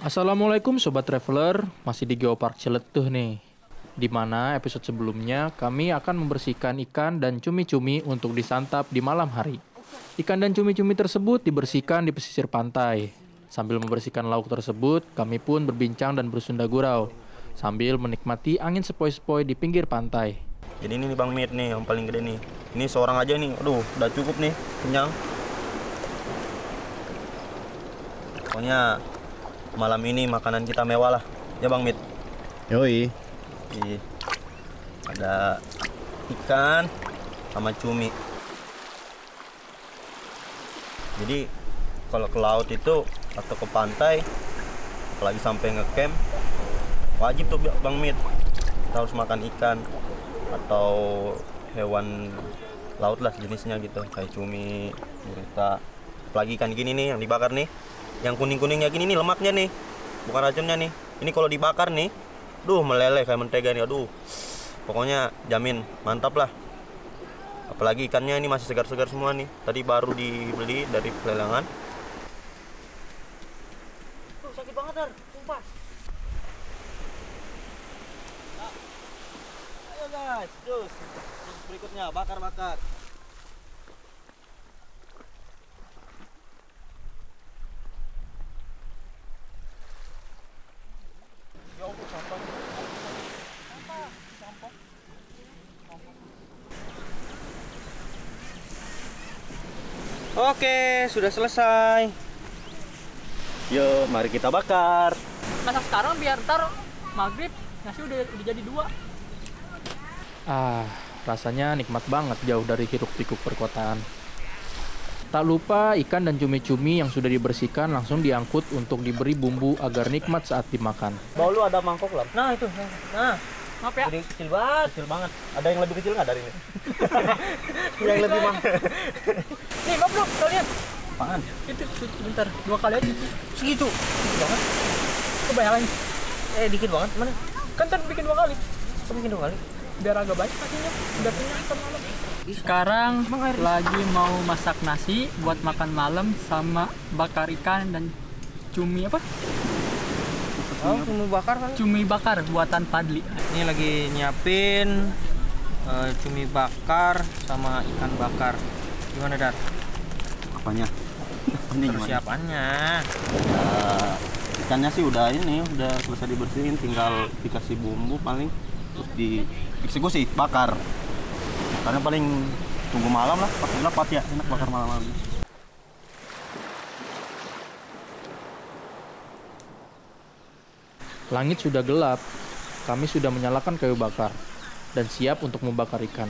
Assalamualaikum Sobat Traveler, masih di Geopark Ciletuh nih. Di mana episode sebelumnya kami akan membersihkan ikan dan cumi-cumi untuk disantap di malam hari. Ikan dan cumi-cumi tersebut dibersihkan di pesisir pantai. Sambil membersihkan lauk tersebut, kami pun berbincang dan bersunda gurau sambil menikmati angin sepoi-sepoi di pinggir pantai. Jadi ini nih Bang Mit nih yang paling gede nih. Ini seorang aja nih, aduh udah cukup nih, kenyang. Pokoknya malam ini makanan kita mewah lah, ya Bang Mit. Yoi. Ada ikan sama cumi. Jadi kalau ke laut itu atau ke pantai, apalagi sampai ngecamp, wajib tuh Bang Mit. Kita harus makan ikan atau hewan laut lah jenisnya gitu, kayak cumi, gurita. Apalagi ikan gini nih yang dibakar nih. Yang kuning-kuningnya gini nih lemaknya nih, bukan racunnya nih. Ini kalau dibakar nih, duh meleleh kayak mentega nih, aduh. Pokoknya jamin mantap lah. Apalagi ikannya ini masih segar-segar semua nih. Tadi baru dibeli dari pelelangan. Tuh sakit banget Dar, sumpah. Nah, ayo guys, terus berikutnya bakar-bakar. Ya Allah, sampah. Sampah. Oke, sudah selesai. Yuk, mari kita bakar. Masak sekarang biar ntar maghrib nasi udah jadi dua. Rasanya nikmat banget jauh dari hiruk-pikuk perkotaan. Tak lupa ikan dan cumi-cumi yang sudah dibersihkan langsung diangkut untuk diberi bumbu agar nikmat saat dimakan. Bau lu ada mangkok lah. Nah itu, nah. Maaf ya. Jadi kecil banget. Kecil banget. Ada yang lebih kecil nggak dari ini? Yang lebih mahal. Nih, maaf lu, kalian. Apaan? Itu bentar, 2 kali aja. Segitu. Dikit banget. Kebayangin. Dikit banget. Mana? Kan tadi bikin 2 kali. Kok bikin 2 kali? Biar agak banyak nasinya. Udah kenyang kan malam. Sekarang lagi mau masak nasi buat makan malam sama bakar ikan dan cumi apa? Cumi bakar kan? Cumi bakar buatan Padli. Ini lagi nyiapin cumi bakar sama ikan bakar. Gimana Dar? Apanya? Ini gimana? Persiapannya. Ikannya sih udah selesai dibersihin, tinggal dikasih bumbu paling terus dieksekusi bakar. Karena paling tunggu malam lah, pas ya enak bakar malam-malam. Langit sudah gelap, kami sudah menyalakan kayu bakar dan siap untuk membakar ikan.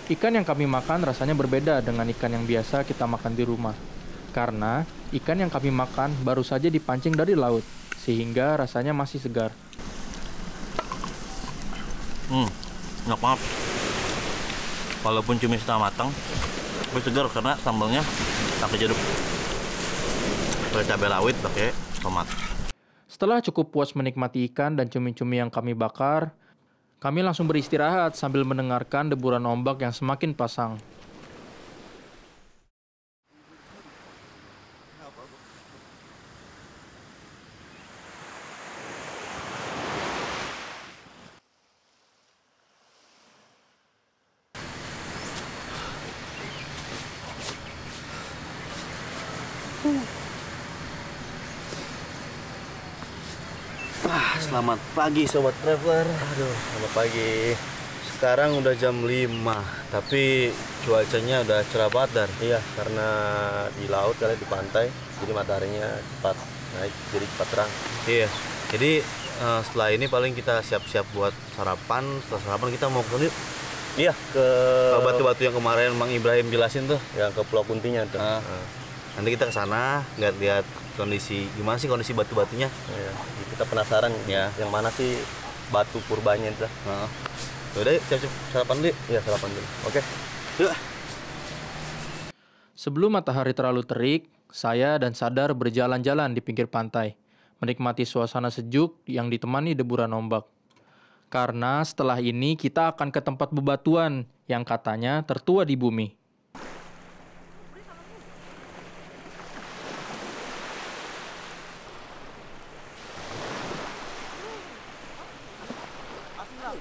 Ikan yang kami makan rasanya berbeda dengan ikan yang biasa kita makan di rumah. Karena ikan yang kami makan baru saja dipancing dari laut, sehingga rasanya masih segar. Enak banget. Walaupun cumi setengah matang, tapi segar karena sambalnya pakai jeruk, pakai cabai rawit, pakai tomat. Setelah cukup puas menikmati ikan dan cumi-cumi yang kami bakar, kami langsung beristirahat sambil mendengarkan deburan ombak yang semakin pasang. Selamat pagi Sobat Traveler. Aduh, selamat pagi. Sekarang udah jam 5, tapi cuacanya udah cerah banget Dar. Iya, karena di laut kali di pantai, jadi mataharinya cepat naik, jadi cepat terang. Iya. Jadi setelah ini paling kita siap-siap buat sarapan. Setelah sarapan kita mau ke Iya, ke batu-batu yang kemarin Bang Ibrahim jelasin tuh. yang ke Pulau Kuntinya tuh. Nanti kita ke sana lihat kondisi gimana sih kondisi batu-batunya. Iya, kita penasaran Ya. yang mana sih batu purbanya itu. Udah, siap-siap sarapan dulu. Iya, sarapan dulu. Oke. Yuk. Sebelum matahari terlalu terik, saya dan Sadar berjalan-jalan di pinggir pantai, menikmati suasana sejuk yang ditemani deburan ombak. Karena setelah ini kita akan ke tempat bebatuan yang katanya tertua di bumi.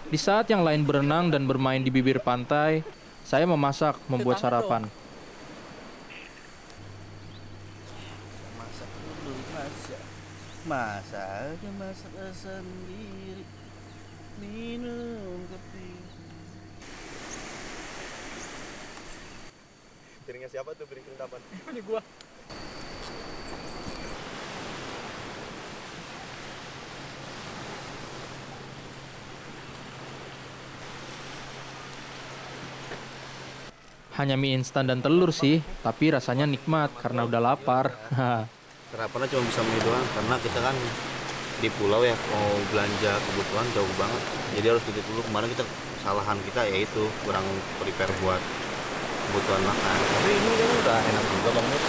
Di saat yang lain berenang dan bermain di bibir pantai, saya memasak, membuat sarapan. Masak dulu, masak aja masak sendiri, minum kopi. Piringnya siapa tuh piring kerintapan? Ini gua. Hanya mie instan dan telur sih, tapi rasanya nikmat karena udah lapar. Sarapannya cuma bisa mie doang karena kita kan di pulau ya, mau belanja kebutuhan jauh banget, jadi harus titip dulu. Kemarin kita kesalahan kita yaitu kurang prepare buat kebutuhan makan. Tapi ini kan udah enak juga Bang Mit.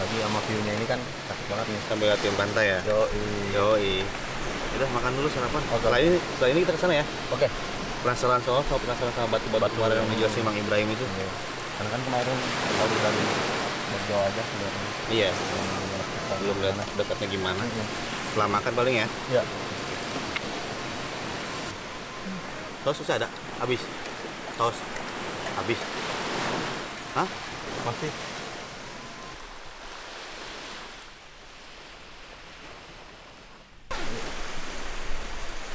Lagi sama view-nya ini kan cakep banget nih. Sambil latihan pantai ya. Yoi. Udah makan dulu sarapan. Setelah ini kita kesana ya. Oke. Penasaran sama batu-batu kemarin yang dijelasin Mang Ibrahim itu. Iya. Karena kan kemarin baru dari berdoa aja sebenarnya. Iya. Belum lihat dekatnya gimana. Setelah makan paling ya. Iya. Tos susah ada? Habis. Tos. Habis. Hah? Masih.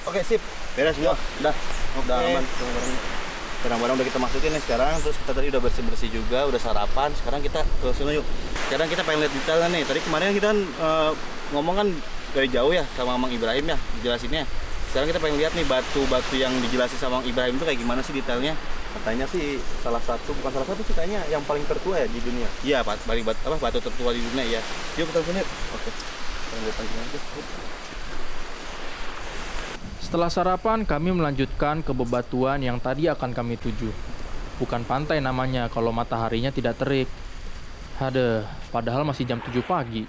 Oke, sip. Beres semua. Udah aman. Barang-barang udah kita masukin nih sekarang. Terus kita tadi udah bersih-bersih juga, udah sarapan. Sekarang kita ke sini yuk. Sekarang kita pengen lihat detailnya nih. Tadi kemarin kita kan ngomong kan dari jauh ya sama Mang Ibrahim ya, dijelasinnya. Sekarang kita pengen lihat nih batu-batu yang dijelasin sama Mang Ibrahim itu kayak gimana sih detailnya. Katanya sih bukan salah satu sih, kayaknya yang paling tertua ya di dunia. Iya, batu tertua di dunia ya. Yuk kita sini. Oke. Kita lihat pancing aja. Setelah sarapan, kami melanjutkan ke bebatuan yang tadi akan kami tuju. Bukan pantai namanya kalau mataharinya tidak terik. Hadeh, padahal masih jam 7 pagi.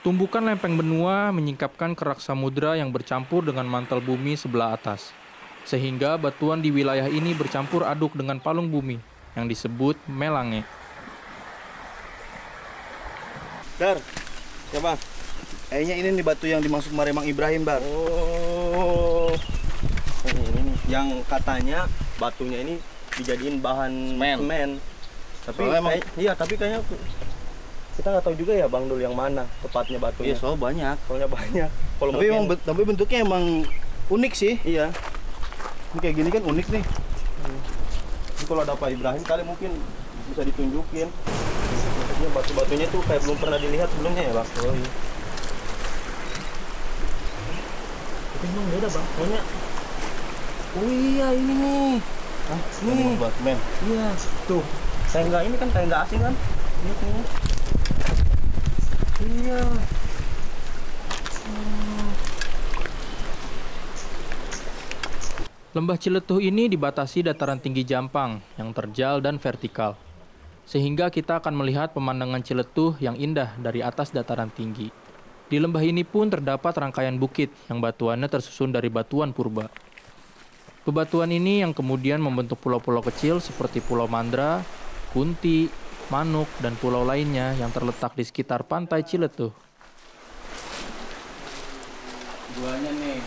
Tumbukan lempeng benua menyingkapkan kerak samudra yang bercampur dengan mantel bumi sebelah atas. Sehingga batuan di wilayah ini bercampur aduk dengan palung bumi yang disebut melange. Dar, siapa? Kayaknya ini nih batu yang dimaksud kemarin Mang Ibrahim, Bar. Oh. Ini nih. Yang katanya batunya ini dijadiin bahan semen. Tapi tapi kayaknya kita nggak tahu juga ya Bang Dul yang mana tepatnya batunya. Iya, soalnya banyak. Kalau Tapi bentuknya emang unik sih. iya. Ini kayak gini kan unik nih. Jadi kalau ada Pak Ibrahim kali mungkin bisa ditunjukin. Maksudnya batu-batunya tuh kayak belum pernah dilihat sebelumnya ya Bang. Oh iya. Tapi emang beda Bang. Kayaknya. Oh iya ini nih. Hah? Nih. Buat men. Iya. Tuh. Kayak nggak ini kan kayak nggak asing kan? Ini. Iya. Lembah Ciletuh ini dibatasi dataran tinggi Jampang yang terjal dan vertikal. Sehingga kita akan melihat pemandangan Ciletuh yang indah dari atas dataran tinggi. Di lembah ini pun terdapat rangkaian bukit yang batuannya tersusun dari batuan purba. Bebatuan ini yang kemudian membentuk pulau-pulau kecil seperti Pulau Mandra, Kunti, Manuk, dan pulau lainnya yang terletak di sekitar pantai Ciletuh. Guanya nih.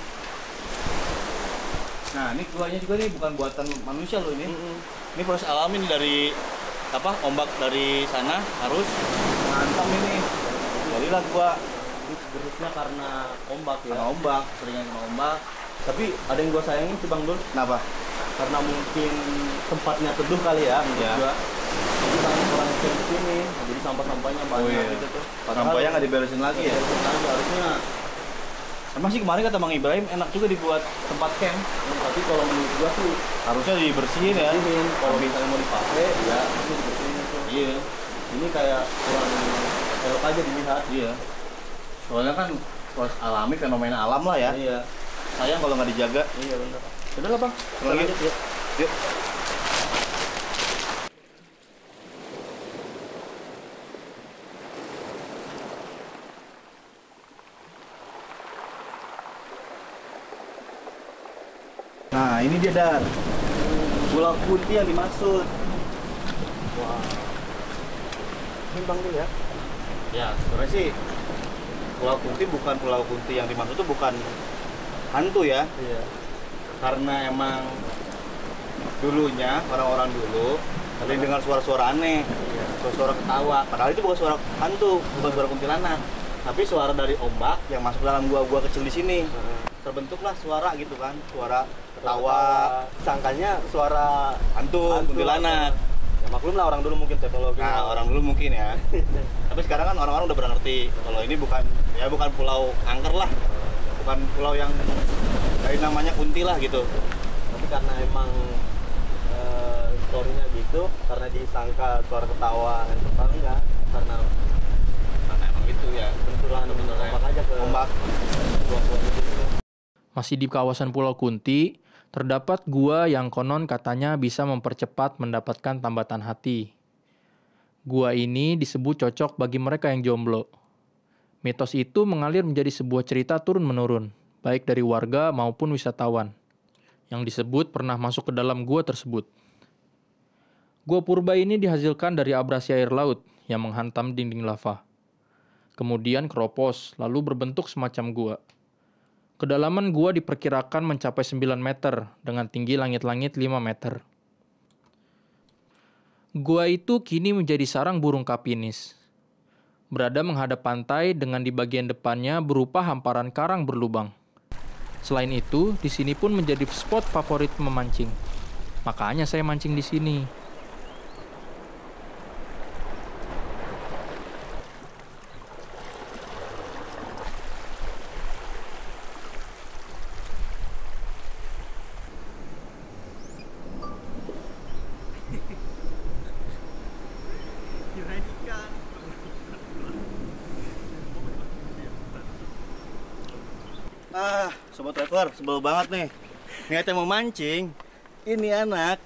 Nah, ini guanya juga nih bukan buatan manusia loh ini. Ini proses alami nih dari ombak dari sana harus menghantam ini. Jadilah gua gerusnya karena ombak ya. Karena ombak, seringan kena ombak. Tapi ada yang gua sayangin sih Bang Dul. Kenapa? Karena mungkin tempatnya teduh kali ya menurut Ya. gua. Jadi banyak orang yang di sini, jadi sampah-sampahnya banyak gitu tuh. Sampahnya nggak diberesin lagi ya? Harusnya. Emang sih kemarin kata Mang Ibrahim enak juga dibuat tempat camp. Tapi kalau menurut gua sih Harusnya dibersihin ya. kalau misalnya mau dipakai ya itu dibersihin tuh. Iya. ini kayak kurang elok aja dilihat. Iya. Soalnya kan proses alami, fenomena alam lah ya. Iya. Sayang kalau nggak dijaga. Iya benar. Udah lah bang, kita lanjut ya. Yuk. Nah, ini dia Dar. Pulau Kunti yang dimaksud. Wah. Ini Bang dulu ya. Ya. Sebenarnya sih Pulau Kunti bukan Pulau Kunti yang dimaksud itu bukan hantu ya. Iya. Karena emang dulunya orang-orang dulu sering dengar suara-suara aneh, suara-suara ketawa. Padahal itu bukan suara hantu, bukan suara kuntilanak, tapi suara dari ombak yang masuk dalam gua kecil di sini. Terbentuklah suara gitu kan, suara ketawa. Sangkanya suara Hantu, kuntilanak. Ya maklum lah orang dulu mungkin teknologi. Nah, orang dulu mungkin ya. Tapi sekarang kan orang-orang udah ngerti kalau ini bukan pulau angker lah. Bukan pulau yang dari namanya Kunti lah gitu. Tapi karena emang story-nya gitu, karena disangka suara ketawa itu enggak, karena Emang gitu ya. benturan ombak aja ke Ombak. gua gitu. Masih di kawasan Pulau Kunti, terdapat gua yang konon katanya bisa mempercepat mendapatkan tambatan hati. Gua ini disebut cocok bagi mereka yang jomblo. Mitos itu mengalir menjadi sebuah cerita turun-menurun, baik dari warga maupun wisatawan, yang disebut pernah masuk ke dalam gua tersebut. Gua purba ini dihasilkan dari abrasi air laut yang menghantam dinding lava. Kemudian keropos, lalu berbentuk semacam gua. Kedalaman gua diperkirakan mencapai 9 meter dengan tinggi langit-langit 5 meter. Gua itu kini menjadi sarang burung kapinis. Berada menghadap pantai dengan di bagian depannya berupa hamparan karang berlubang. Selain itu, di sini pun menjadi spot favorit memancing. Makanya saya mancing di sini. Sobat traveler, sebel banget nih. Niatnya mau mancing, ini anak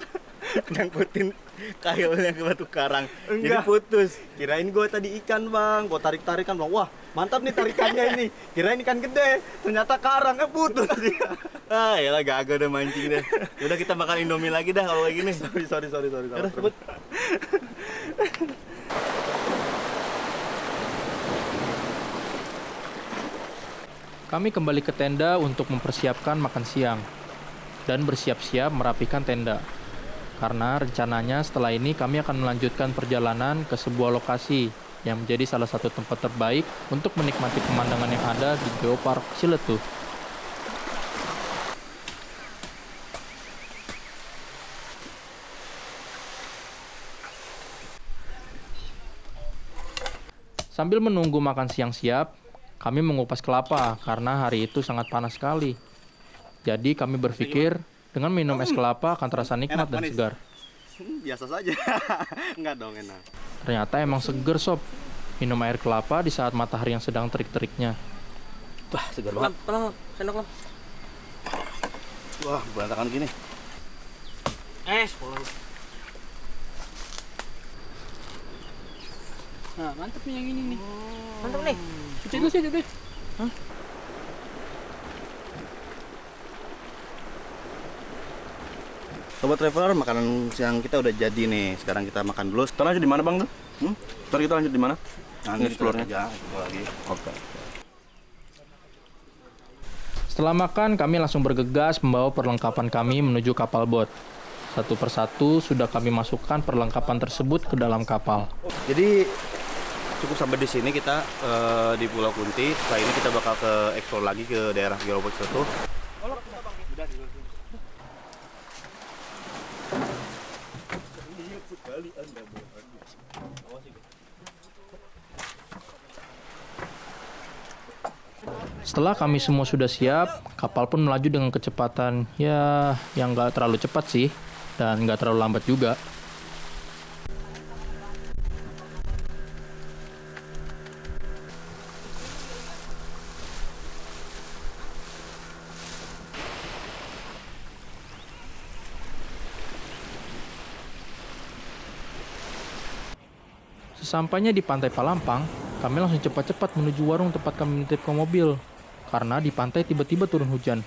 nyangkutin kailnya ke batu karang. Jadi putus. Kirain gua tadi ikan, Bang. Gua tarik-tarikan, Bang. Wah, mantap nih tarikannya ini. Kirain ikan gede, ternyata karang putus dia. Yalah gagal udah mancing deh. Udah kita makan Indomie lagi dah kalau kayak gini. Sorry. Udah, sebut. Kami kembali ke tenda untuk mempersiapkan makan siang dan bersiap-siap merapikan tenda. Karena rencananya setelah ini kami akan melanjutkan perjalanan ke sebuah lokasi yang menjadi salah satu tempat terbaik untuk menikmati pemandangan yang ada di Geopark Ciletuh. Sambil menunggu makan siang siap, kami mengupas kelapa karena hari itu sangat panas sekali. Jadi kami berpikir dengan minum es kelapa akan terasa nikmat dan segar. Biasa saja. Enggak dong, enak. Ternyata emang seger sob. Minum air kelapa di saat matahari yang sedang terik-teriknya. Wah, segar banget. Pelan, sendok, Lam. Wah, berantakan gini. Nah, mantep nih yang ini nih. Mantap nih. Cuci dulu. Sobat traveler, makanan siang kita udah jadi nih. Sekarang kita makan dulu. Kita lanjut di mana, Bang? Ntar kita lanjut di mana? Nanti explore-nya. aja lagi. Oke. Setelah makan, kami langsung bergegas membawa perlengkapan kami menuju kapal bot. Satu persatu sudah kami masukkan perlengkapan tersebut ke dalam kapal. Jadi cukup sampai di sini kita di Pulau Kunti. Setelah ini kita bakal ke explore lagi ke daerah Geopark Ciletuh. Setelah kami semua sudah siap, kapal pun melaju dengan kecepatan yang nggak terlalu cepat sih, dan nggak terlalu lambat juga. Sesampainya di Pantai Palampang, kami langsung cepat-cepat menuju warung tempat kami menitipkan mobil. Karena di pantai tiba-tiba turun hujan.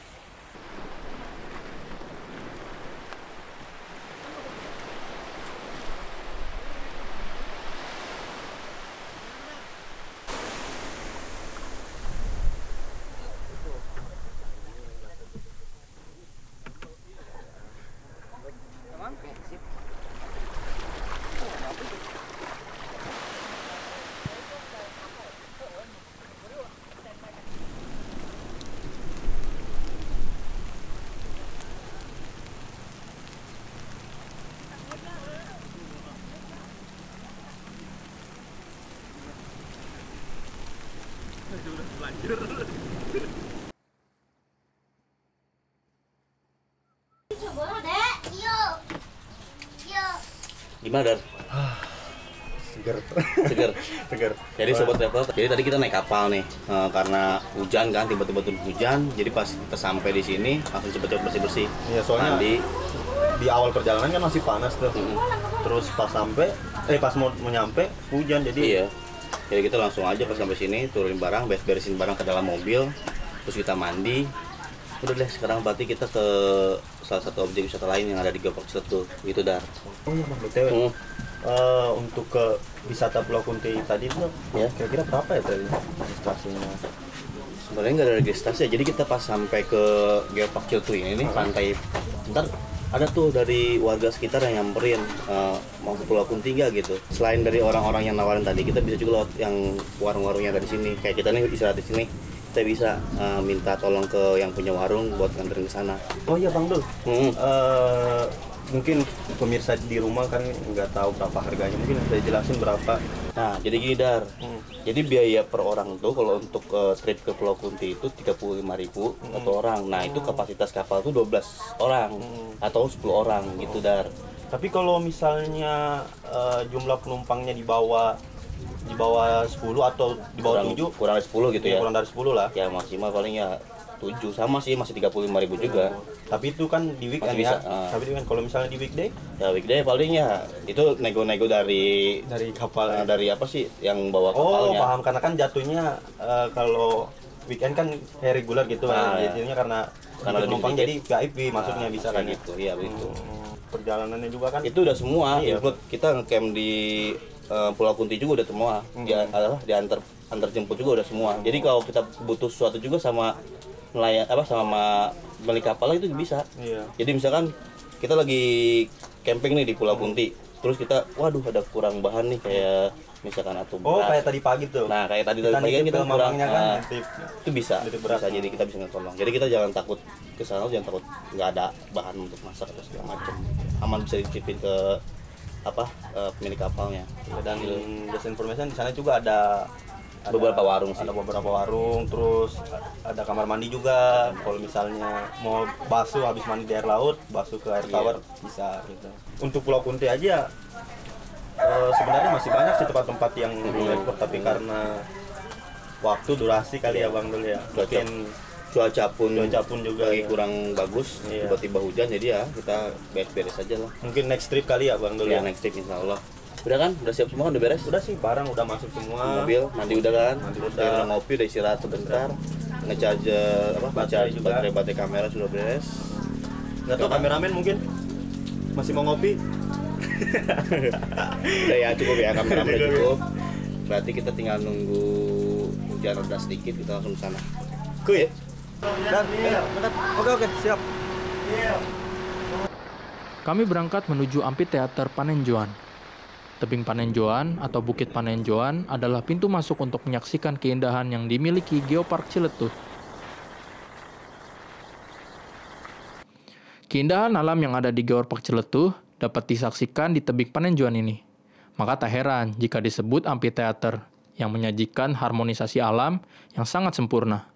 Gimana, Dar? Seger. Seger. Seger. Jadi sobat travel, jadi tadi kita naik kapal nih, karena hujan kan, tiba-tiba turun hujan. Jadi pas kita sampai di sini langsung cepet-cepet bersih-bersih. Iya, soalnya mandi. Di awal perjalanan kan masih panas tuh. Terus pas mau nyampe hujan, jadi Iya. Jadi kita langsung aja pas sampai sini turunin barang, beresin barang ke dalam mobil, terus kita mandi. Udah deh, sekarang berarti kita ke salah satu objek wisata lain yang ada di Geopark Ciletuh, gitu Dar. oh iya Bang BTW. Untuk ke wisata Pulau Kunti tadi tuh Ya. kira-kira berapa ya tadi registrasinya? Sebenarnya nggak ada registrasi ya, jadi kita pas sampai ke Geopark Ciletuh ini nih, pantai, ntar ada tuh dari warga sekitar yang nyamperin mau ke Pulau Kunti nggak gitu. Selain dari orang-orang yang nawarin tadi, kita bisa juga lewat yang warung-warungnya ada di sini. Kayak kita nih istirahat di sini, kita bisa minta tolong ke yang punya warung buat nganterin ke sana. Oh iya Bang Dul. Mungkin pemirsa di rumah kan nggak tahu berapa harganya, mungkin bisa jelasin berapa. Nah, jadi gini Dar. Jadi biaya per orang tuh kalau untuk trip ke Pulau Kunti itu 35.000 satu orang. Nah, itu kapasitas kapal tuh 12 orang atau 10 orang gitu Dar. Tapi kalau misalnya jumlah penumpangnya di bawah 10 atau di bawah 7, kurang dari 10 gitu ya. kurang dari 10 lah. Ya maksimal paling ya 7, sama sih, masih 35.000 juga. Tapi itu kan di weekend Masih ya. bisa, Tapi itu kan kalau misalnya di weekday Ya weekday paling ya itu nego-nego dari kapal. dari apa sih yang bawa Oh, kapalnya. paham, karena kan jatuhnya kalau weekend kan kayak regular gitu Nah, kan. ya. Jadinya karena Karena lebih penumpang sedikit. jadi VIP maksudnya bisa kan ya. gitu. Iya begitu. Perjalanannya juga kan Itu udah semua. Iya. Include kita ngecamp di Pulau Kunti juga udah semua. Di antar jemput juga udah semua. Jadi kalau kita butuh sesuatu juga sama nelayan sama beli kapal itu bisa. Iya. Jadi misalkan kita lagi camping nih di Pulau Kunti, terus kita waduh ada kurang bahan nih kayak misalkan atau Oh, beras. kayak tadi pagi tuh. Nah, kayak tadi Kita pagi kan nitip kita ke mamangnya kan, nah, nitip. itu bisa, nitip beras. bisa jadi kita bisa ngetolong. Jadi kita jangan takut ke sana, jangan takut nggak ada bahan untuk masak atau segala macam. Aman bisa dititipin ke pemilik kapalnya. Dan just information di sana juga ada Beberapa warung sih. Ada beberapa warung, terus ada kamar mandi juga. Kalau misalnya mau basuh habis mandi di air laut, basuh ke air tawar bisa gitu. Untuk Pulau Kunti aja sebenarnya masih banyak sih tempat-tempat yang ekspor, tapi karena waktu durasi kali ya Bang dulu ya. Mungkin Cuaca pun juga lagi ya. kurang bagus, Iya. tiba-tiba hujan, jadi ya kita beres-beres aja lah. Mungkin next trip kali ya Bang dulu Ya ya. next trip insya Allah. Udah kan? Udah siap semua kan? Udah beres? Udah sih, barang udah masuk semua. Mobil, mandi udah kan? Mandi Terus udah. udah ngopi, udah istirahat sebentar. Ngecharger Baterai juga. baterai kamera sudah beres. Nggak tahu kameramen mungkin masih mau ngopi. Udah ya cukup ya, kamera udah cukup. Berarti kita tinggal nunggu hujan reda sedikit, kita langsung ke sana. Kuy. Dan, oke, siap. Kami berangkat menuju Amphitheater Panenjoan. Tebing Panenjoan atau Bukit Panenjoan adalah pintu masuk untuk menyaksikan keindahan yang dimiliki Geopark Ciletuh. Keindahan alam yang ada di Geopark Ciletuh dapat disaksikan di tebing Panenjoan ini. Maka tak heran jika disebut amphitheater yang menyajikan harmonisasi alam yang sangat sempurna.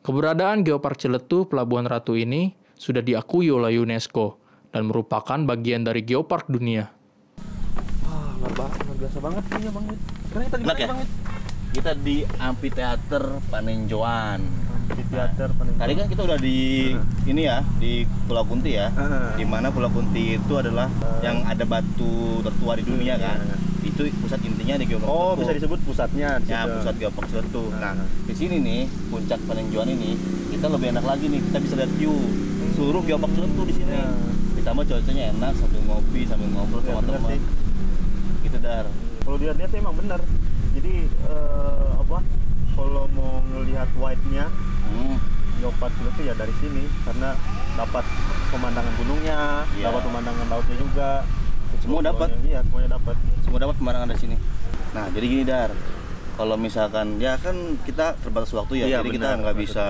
Keberadaan Geopark Ciletuh Pelabuhan Ratu ini sudah diakui oleh UNESCO dan merupakan bagian dari Geopark dunia. Luar biasa banget ini ya Bang. Karena kita di Enak mana ya? Bang? Kita di Amphitheater Panenjoan. Di teater Panenjoan. Tadi kan kita udah di ini ya, di Pulau Kunti ya. Di mana Pulau Kunti itu adalah yang ada batu tertua di dunia kan. Itu pusat intinya di Geopark Oh, Ciletuh. bisa disebut pusatnya di Ya, situ. pusat Geopark Ciletuh. Nah, Nah. di sini nih puncak peninjauan ini kita lebih enak lagi nih, kita bisa lihat view seluruh Geopark Ciletuh di sini. Ya. Ditambah cuacanya enak sambil ngopi, sambil ngobrol Ya, sama benar teman. sih. Gitu Dar. Kalau dilihat-lihat sih emang benar. Jadi apa? Kalau mau ngelihat white-nya Geopark Ciletuh ya dari sini karena dapat pemandangan gunungnya, Iya. dapat pemandangan lautnya juga. Semua dapat. Iya, semuanya dapat. Semua dapat pemandangan dari sini. Nah, jadi gini Dar. Kalau misalkan ya kan kita terbatas waktu ya, Iya, jadi kita benar. nggak bisa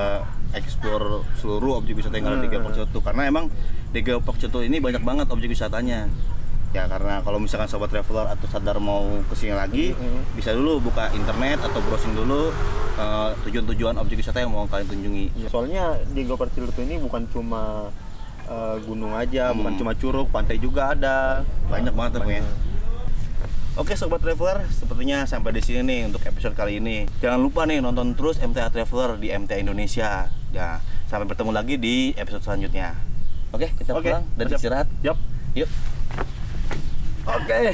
explore seluruh objek wisata yang ada di Geopark Ciletuh karena emang di Geopark Ciletuh ini banyak banget objek wisatanya. Ya karena kalau misalkan sobat traveler atau sadar mau kesini lagi, bisa dulu buka internet atau browsing dulu tujuan-tujuan objek wisata yang mau kalian kunjungi. Iya, soalnya di Geopark Ciletuh ini bukan cuma gunung aja, bukan cuma curug, pantai juga ada. Banyak banget pokoknya. Oke sobat traveler, sepertinya sampai di sini nih untuk episode kali ini. Jangan lupa nih nonton terus MTA Traveler di MTA Indonesia. Ya, sampai bertemu lagi di episode selanjutnya. Oke, kita Oke, pulang dan siap. istirahat. Yap. Yuk. Oke.